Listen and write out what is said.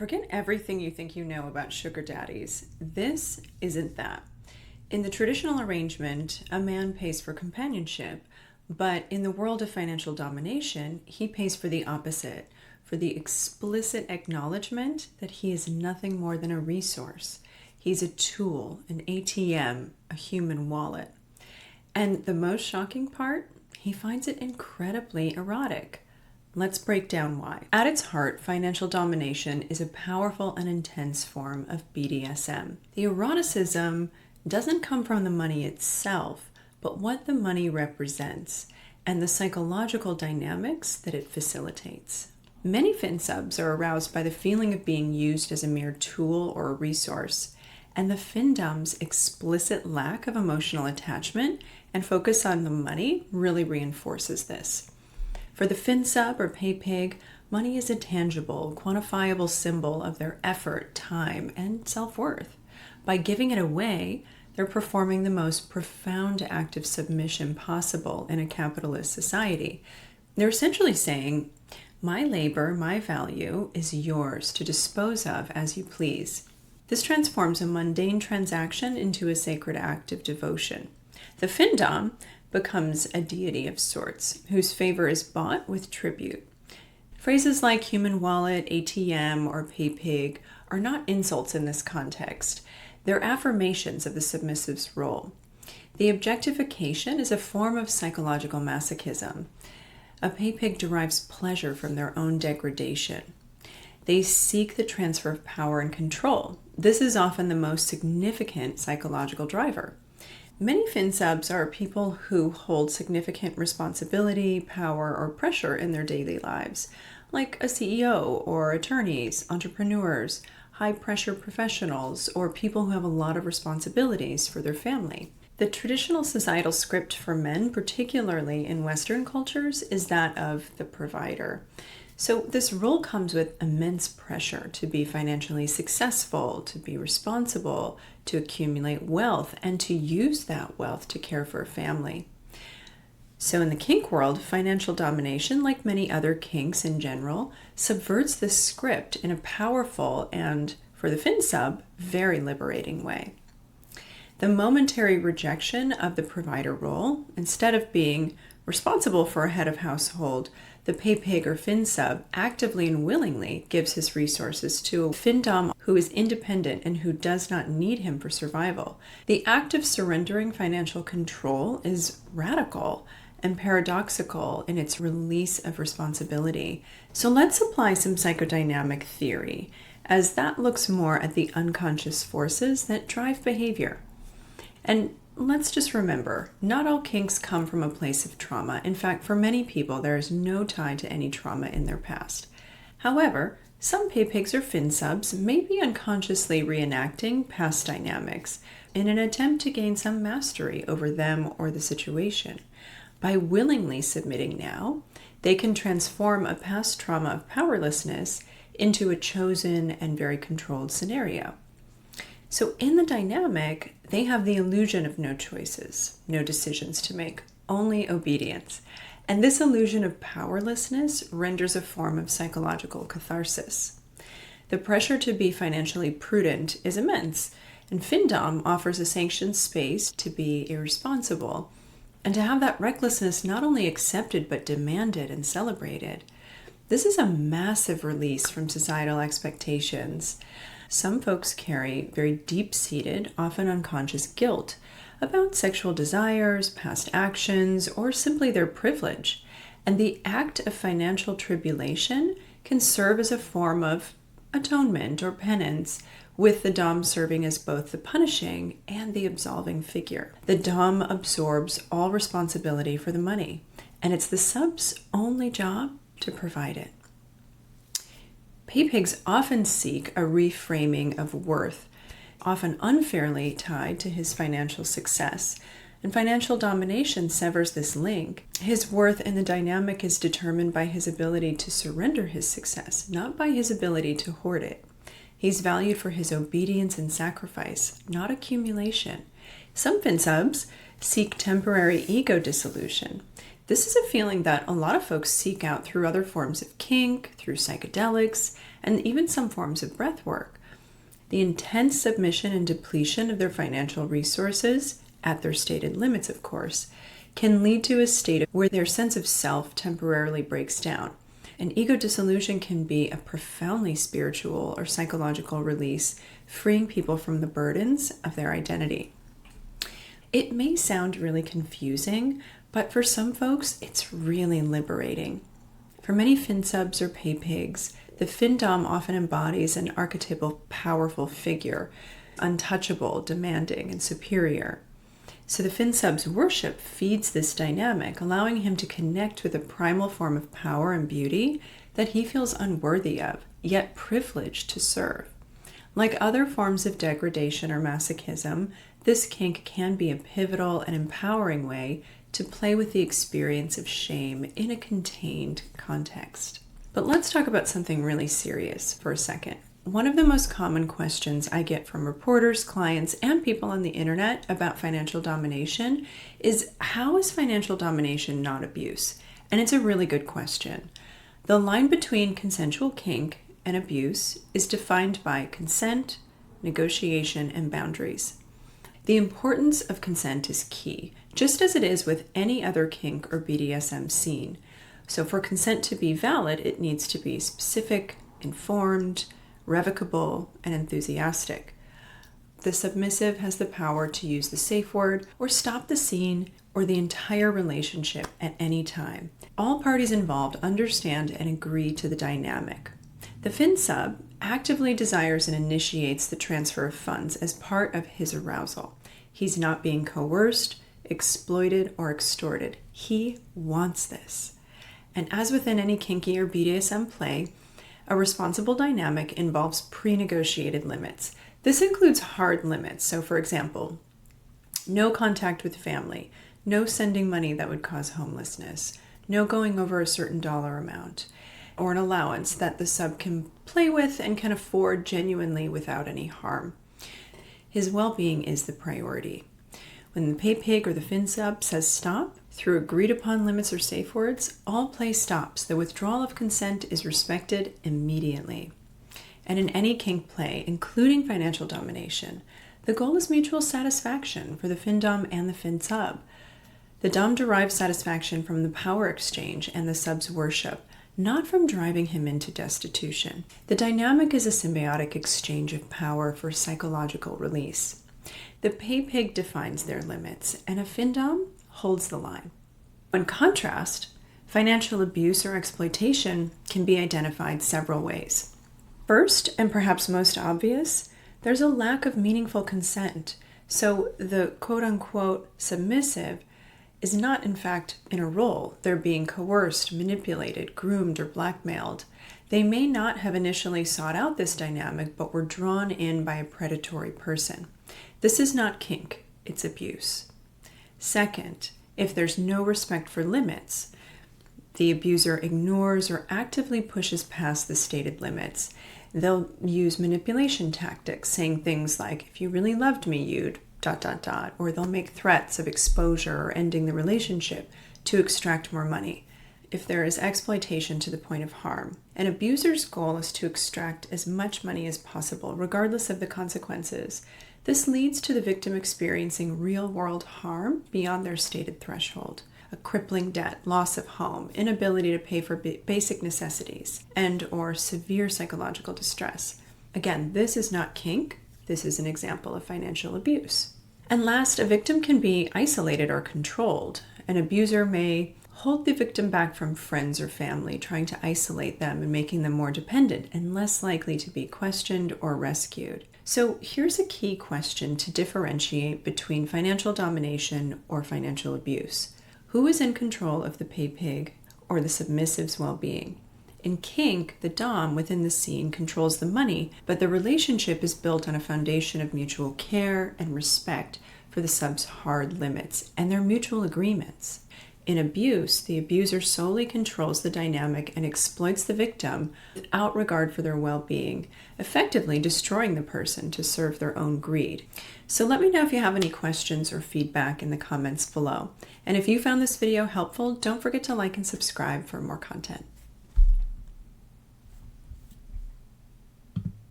Forget everything you think you know about sugar daddies. This isn't that. In the traditional arrangement, a man pays for companionship, but in the world of financial domination, he pays for the opposite, for the explicit acknowledgement that he is nothing more than a resource. He's a tool, an ATM, a human wallet. And the most shocking part, he finds it incredibly erotic. Let's break down why. At its heart, financial domination is a powerful and intense form of BDSM. The eroticism doesn't come from the money itself, but what the money represents and the psychological dynamics that it facilitates. Many finsubs are aroused by the feeling of being used as a mere tool or a resource, and the findom's explicit lack of emotional attachment and focus on the money really reinforces this. For the finsub or paypig, money is a tangible, quantifiable symbol of their effort, time, and self-worth. By giving it away, they're performing the most profound act of submission possible in a capitalist society. They're essentially saying, my labor, my value is yours to dispose of as you please. This transforms a mundane transaction into a sacred act of devotion. The findom becomes a deity of sorts, whose favor is bought with tribute. Phrases like human wallet, ATM, or paypig are not insults in this context. They're affirmations of the submissive's role. The objectification is a form of psychological masochism. A paypig derives pleasure from their own degradation. They seek the transfer of power and control. This is often the most significant psychological driver. Many finsubs are people who hold significant responsibility, power, or pressure in their daily lives, like a CEO or attorneys, entrepreneurs, high-pressure professionals, or people who have a lot of responsibilities for their family. The traditional societal script for men, particularly in Western cultures, is that of the provider. So this role comes with immense pressure to be financially successful, to be responsible, to accumulate wealth, and to use that wealth to care for a family. So in the kink world, financial domination, like many other kinks in general, subverts this script in a powerful and, for the finsub, very liberating way. The momentary rejection of the provider role, instead of being responsible for a head of household, the paypig or finsub actively and willingly gives his resources to a findom who is independent and who does not need him for survival. The act of surrendering financial control is radical and paradoxical in its release of responsibility. So let's apply some psychodynamic theory, as that looks more at the unconscious forces that drive behavior. And let's just remember, not all kinks come from a place of trauma. In fact, for many people, there is no tie to any trauma in their past. However, some paypigs or finsubs may be unconsciously reenacting past dynamics in an attempt to gain some mastery over them or the situation. By willingly submitting now, they can transform a past trauma of powerlessness into a chosen and very controlled scenario. So in the dynamic, they have the illusion of no choices, no decisions to make, only obedience. And this illusion of powerlessness renders a form of psychological catharsis. The pressure to be financially prudent is immense, and Findom offers a sanctioned space to be irresponsible, and to have that recklessness not only accepted but demanded and celebrated. This is a massive release from societal expectations. Some folks carry very deep-seated, often unconscious guilt about sexual desires, past actions, or simply their privilege. And the act of financial tribulation can serve as a form of atonement or penance, with the dom serving as both the punishing and the absolving figure. The dom absorbs all responsibility for the money, and it's the sub's only job to provide it. Paypigs often seek a reframing of worth, often unfairly tied to his financial success, and financial domination severs this link. His worth in the dynamic is determined by his ability to surrender his success, not by his ability to hoard it. He's valued for his obedience and sacrifice, not accumulation. Some finsubs seek temporary ego dissolution. This is a feeling that a lot of folks seek out through other forms of kink, through psychedelics, and even some forms of breath work. The intense submission and depletion of their financial resources, at their stated limits of course, can lead to a state where their sense of self temporarily breaks down. And ego dissolution can be a profoundly spiritual or psychological release, freeing people from the burdens of their identity. It may sound really confusing, but for some folks, it's really liberating. For many finsubs or paypigs, the Findom often embodies an archetypal, powerful figure, untouchable, demanding, and superior. So the finsub's worship feeds this dynamic, allowing him to connect with a primal form of power and beauty that he feels unworthy of, yet privileged to serve. Like other forms of degradation or masochism, this kink can be a pivotal and empowering way to play with the experience of shame in a contained context. But let's talk about something really serious for a second. One of the most common questions I get from reporters, clients, and people on the internet about financial domination is, how is financial domination not abuse? And it's a really good question. The line between consensual kink and abuse is defined by consent, negotiation, and boundaries. The importance of consent is key, just as it is with any other kink or BDSM scene. So for consent to be valid, it needs to be specific, informed, revocable, and enthusiastic. The submissive has the power to use the safe word or stop the scene or the entire relationship at any time. All parties involved understand and agree to the dynamic. The finsub actively desires and initiates the transfer of funds as part of his arousal. He's not being coerced, exploited, or extorted. He wants this. And as within any kinky or BDSM play, a responsible dynamic involves pre-negotiated limits. This includes hard limits. So for example, no contact with family, no sending money that would cause homelessness, no going over a certain dollar amount, or an allowance that the sub can play with and can afford genuinely without any harm. His well-being is the priority. When the paypig or the finsub says stop, through agreed upon limits or safe words, all play stops. The withdrawal of consent is respected immediately. And in any kink play, including financial domination, the goal is mutual satisfaction for the findom and the finsub. The dom derives satisfaction from the power exchange and the sub's worship, not from driving him into destitution. The dynamic is a symbiotic exchange of power for psychological release. The paypig defines their limits, and a findom holds the line. In contrast, financial abuse or exploitation can be identified several ways. First, and perhaps most obvious, there's a lack of meaningful consent. So the quote-unquote submissive is not in fact in a role. They're being coerced, manipulated, groomed, or blackmailed. They may not have initially sought out this dynamic, but were drawn in by a predatory person. This is not kink, it's abuse. Second, if there's no respect for limits, the abuser ignores or actively pushes past the stated limits. They'll use manipulation tactics, saying things like, if you really loved me, you'd ... or they'll make threats of exposure or ending the relationship to extract more money. If there is exploitation to the point of harm, an abuser's goal is to extract as much money as possible, regardless of the consequences. This leads to the victim experiencing real-world harm beyond their stated threshold. A crippling debt, loss of home, inability to pay for basic necessities, and or severe psychological distress. Again, this is not kink. This is an example of financial abuse. And last, a victim can be isolated or controlled. An abuser may hold the victim back from friends or family, trying to isolate them and making them more dependent and less likely to be questioned or rescued. So here's a key question to differentiate between financial domination or financial abuse. Who is in control of the paypig or the submissive's well-being? In kink, the dom within the scene controls the money, but the relationship is built on a foundation of mutual care and respect for the sub's hard limits and their mutual agreements. In abuse, the abuser solely controls the dynamic and exploits the victim without regard for their well-being, effectively destroying the person to serve their own greed. So let me know if you have any questions or feedback in the comments below. And if you found this video helpful, don't forget to like and subscribe for more content.